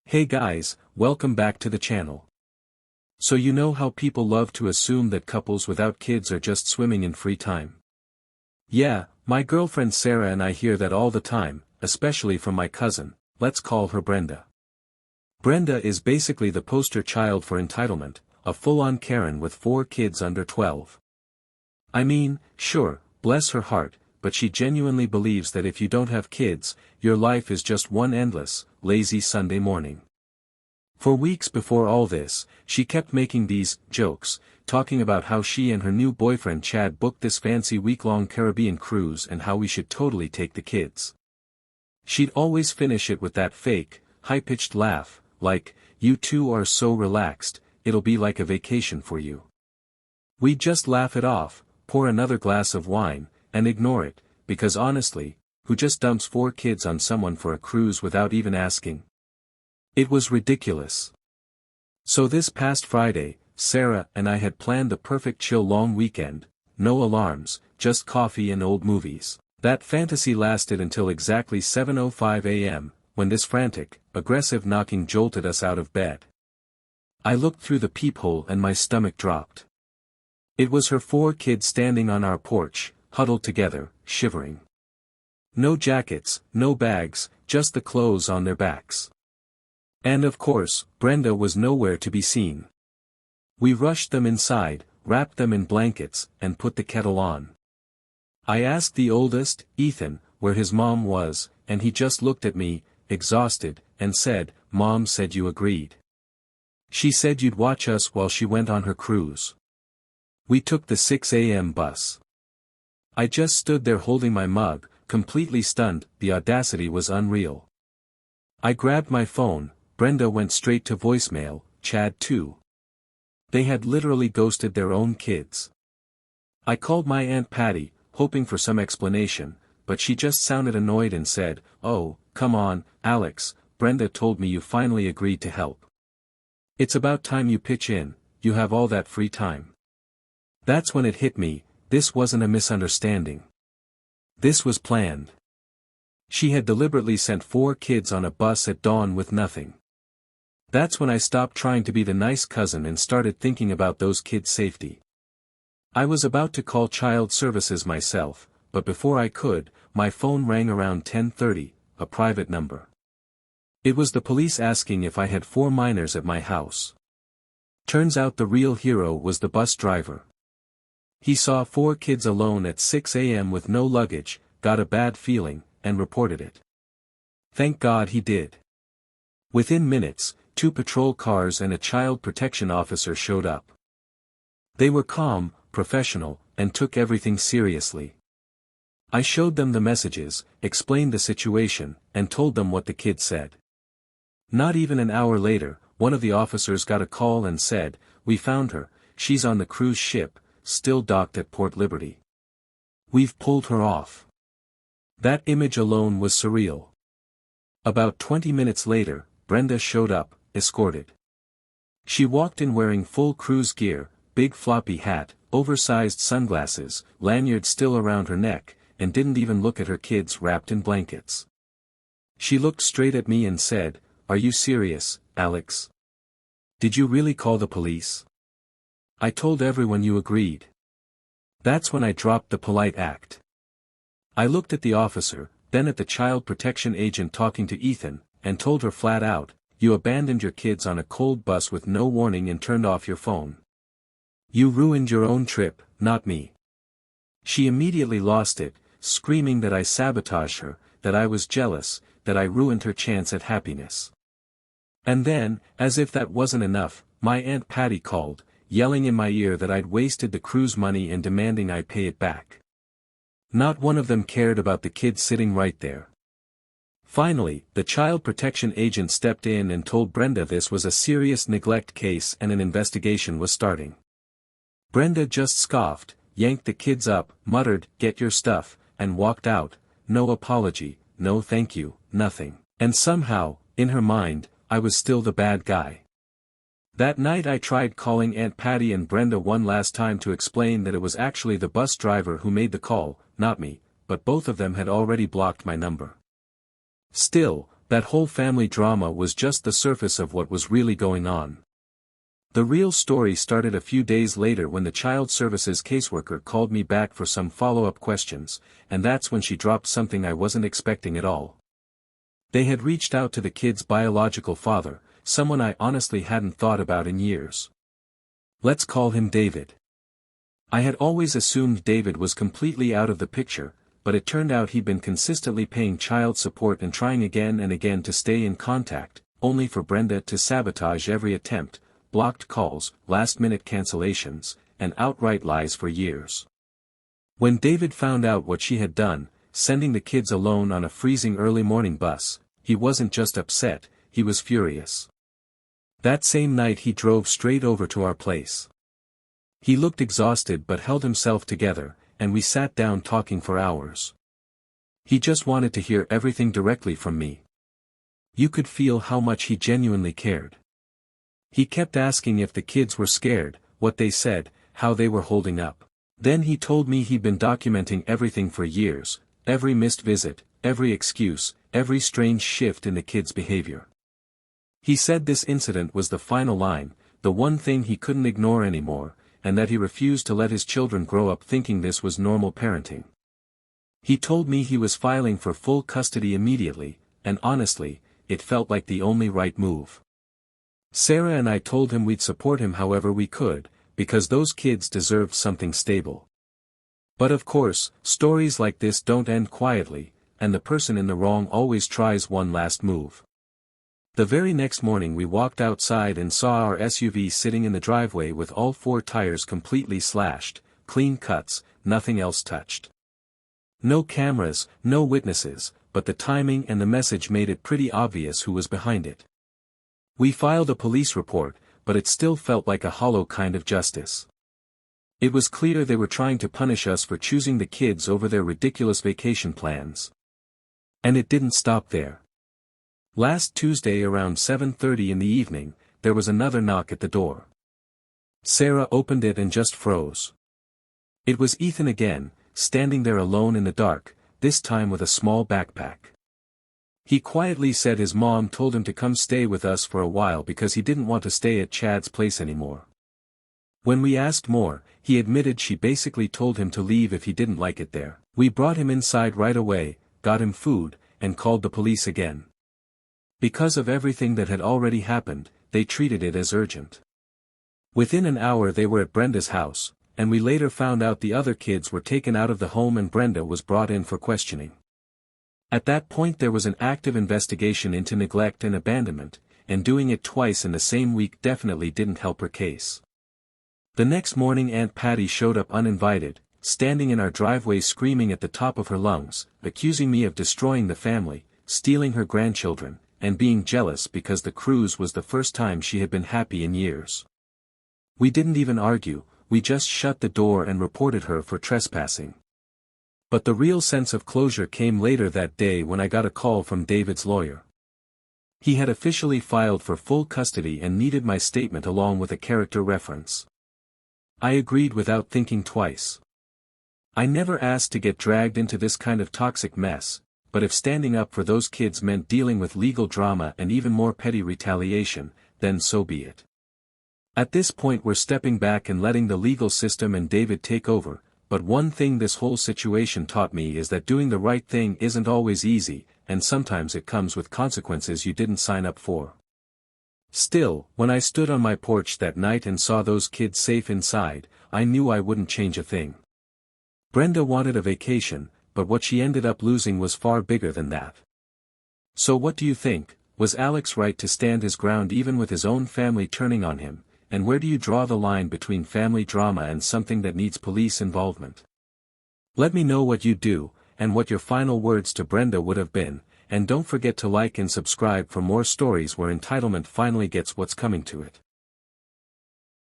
Hey guys, welcome back to the channel. So you know how people love to assume that couples without kids are just swimming in free time? Yeah, my girlfriend Sarah and I hear that all the time, especially from my cousin, let's call her Brenda. Brenda is basically the poster child for entitlement, a full-on Karen with 4 kids under 12. I mean, sure, bless her heart, but she genuinely believes that if you don't have kids, your life is just one endless, lazy Sunday morning. For weeks before all this, she kept making these jokes, talking about how she and her new boyfriend Chad booked this fancy week-long Caribbean cruise and how we should totally take the kids. She'd always finish it with that fake, high-pitched laugh, like, "You two are so relaxed, it'll be like a vacation for you." We'd just laugh it off, pour another glass of wine, and ignore it, because honestly, who just dumps 4 kids on someone for a cruise without even asking? It was ridiculous. So this past Friday, Sarah and I had planned the perfect chill long weekend, no alarms, just coffee and old movies. That fantasy lasted until exactly 7:05 a.m., when this frantic, aggressive knocking jolted us out of bed. I looked through the peephole and my stomach dropped. It was her 4 kids standing on our porch, huddled together, shivering. No jackets, no bags, just the clothes on their backs. And of course, Brenda was nowhere to be seen. We rushed them inside, wrapped them in blankets, and put the kettle on. I asked the oldest, Ethan, where his mom was, and he just looked at me, exhausted, and said, "Mom said you agreed. She said you'd watch us while she went on her cruise." We took the 6 a.m. bus. I just stood there holding my mug, completely stunned. The audacity was unreal. I grabbed my phone. Brenda went straight to voicemail, Chad too. They had literally ghosted their own kids. I called my Aunt Patty, hoping for some explanation, but she just sounded annoyed and said, "Oh, come on, Alex, Brenda told me you finally agreed to help. It's about time you pitch in, you have all that free time." That's when it hit me, this wasn't a misunderstanding. This was planned. She had deliberately sent 4 kids on a bus at dawn with nothing. That's when I stopped trying to be the nice cousin and started thinking about those kids' safety. I was about to call child services myself, but before I could, my phone rang around 10:30, a private number. It was the police asking if I had 4 minors at my house. Turns out the real hero was the bus driver. He saw 4 kids alone at 6 a.m. with no luggage, got a bad feeling, and reported it. Thank God he did. Within minutes, 2 patrol cars and a child protection officer showed up. They were calm, professional, and took everything seriously. I showed them the messages, explained the situation, and told them what the kid said. Not even an hour later, one of the officers got a call and said, "We found her, she's on the cruise ship, still docked at Port Liberty. We've pulled her off." That image alone was surreal. About 20 minutes later, Brenda showed up, escorted. She walked in wearing full cruise gear, big floppy hat, oversized sunglasses, lanyard still around her neck, and didn't even look at her kids wrapped in blankets. She looked straight at me and said, "Are you serious, Alex? Did you really call the police? I told everyone you agreed." That's when I dropped the polite act. I looked at the officer, then at the child protection agent talking to Ethan, and told her flat out, "You abandoned your kids on a cold bus with no warning and turned off your phone. You ruined your own trip, not me." She immediately lost it, screaming that I sabotaged her, that I was jealous, that I ruined her chance at happiness. And then, as if that wasn't enough, my Aunt Patty called, yelling in my ear that I'd wasted the cruise money and demanding I pay it back. Not one of them cared about the kids sitting right there. Finally, the child protection agent stepped in and told Brenda this was a serious neglect case and an investigation was starting. Brenda just scoffed, yanked the kids up, muttered, "Get your stuff," and walked out, no apology, no thank you, nothing. And somehow, in her mind, I was still the bad guy. That night I tried calling Aunt Patty and Brenda one last time to explain that it was actually the bus driver who made the call, not me, but both of them had already blocked my number. Still, That whole family drama was just the surface of what was really going on. The real story started a few days later when the child services caseworker called me back for some follow-up questions, and that's when she dropped something I wasn't expecting at all. They had reached out to the kid's biological father, someone I honestly hadn't thought about in years. Let's call him David. I had always assumed David was completely out of the picture, but it turned out he'd been consistently paying child support and trying again and again to stay in contact, only for Brenda to sabotage every attempt, blocked calls, last-minute cancellations, and outright lies for years. When David found out what she had done, sending the kids alone on a freezing early morning bus, he wasn't just upset, he was furious. That same night he drove straight over to our place. He looked exhausted but held himself together, and we sat down talking for hours. He just wanted to hear everything directly from me. You could feel how much he genuinely cared. He kept asking if the kids were scared, what they said, how they were holding up. Then he told me he'd been documenting everything for years, every missed visit, every excuse, every strange shift in the kids' behavior. He said this incident was the final line, the one thing he couldn't ignore anymore, and that he refused to let his children grow up thinking this was normal parenting. He told me he was filing for full custody immediately, and honestly, it felt like the only right move. Sarah and I told him we'd support him however we could, because those kids deserved something stable. But of course, stories like this don't end quietly, and the person in the wrong always tries one last move. The very next morning we walked outside and saw our SUV sitting in the driveway with all 4 tires completely slashed, clean cuts, nothing else touched. No cameras, no witnesses, but the timing and the message made it pretty obvious who was behind it. We filed a police report, but it still felt like a hollow kind of justice. It was clear they were trying to punish us for choosing the kids over their ridiculous vacation plans. And it didn't stop there. Last Tuesday around 7:30 in the evening, there was another knock at the door. Sarah opened it and just froze. It was Ethan again, standing there alone in the dark, this time with a small backpack. He quietly said his mom told him to come stay with us for a while because he didn't want to stay at Chad's place anymore. When we asked more, he admitted she basically told him to leave if he didn't like it there. We brought him inside right away, got him food, and called the police again. Because of everything that had already happened, they treated it as urgent. Within an hour they were at Brenda's house, and we later found out the other kids were taken out of the home and Brenda was brought in for questioning. At that point there was an active investigation into neglect and abandonment, and doing it twice in the same week definitely didn't help her case. The next morning Aunt Patty showed up uninvited, standing in our driveway screaming at the top of her lungs, accusing me of destroying the family, stealing her grandchildren, and being jealous because the cruise was the first time she had been happy in years. We didn't even argue, we just shut the door and reported her for trespassing. But the real sense of closure came later that day when I got a call from David's lawyer. He had officially filed for full custody and needed my statement along with a character reference. I agreed without thinking twice. I never asked to get dragged into this kind of toxic mess, but if standing up for those kids meant dealing with legal drama and even more petty retaliation, then so be it. At this point we're stepping back and letting the legal system and David take over, but one thing this whole situation taught me is that doing the right thing isn't always easy, and sometimes it comes with consequences you didn't sign up for. Still, when I stood on my porch that night and saw those kids safe inside, I knew I wouldn't change a thing. Brenda wanted a vacation, but what she ended up losing was far bigger than that. So what do you think? Was Alex right to stand his ground even with his own family turning on him? And where do you draw the line between family drama and something that needs police involvement? Let me know what you do, and what your final words to Brenda would have been, and don't forget to like and subscribe for more stories where entitlement finally gets what's coming to it.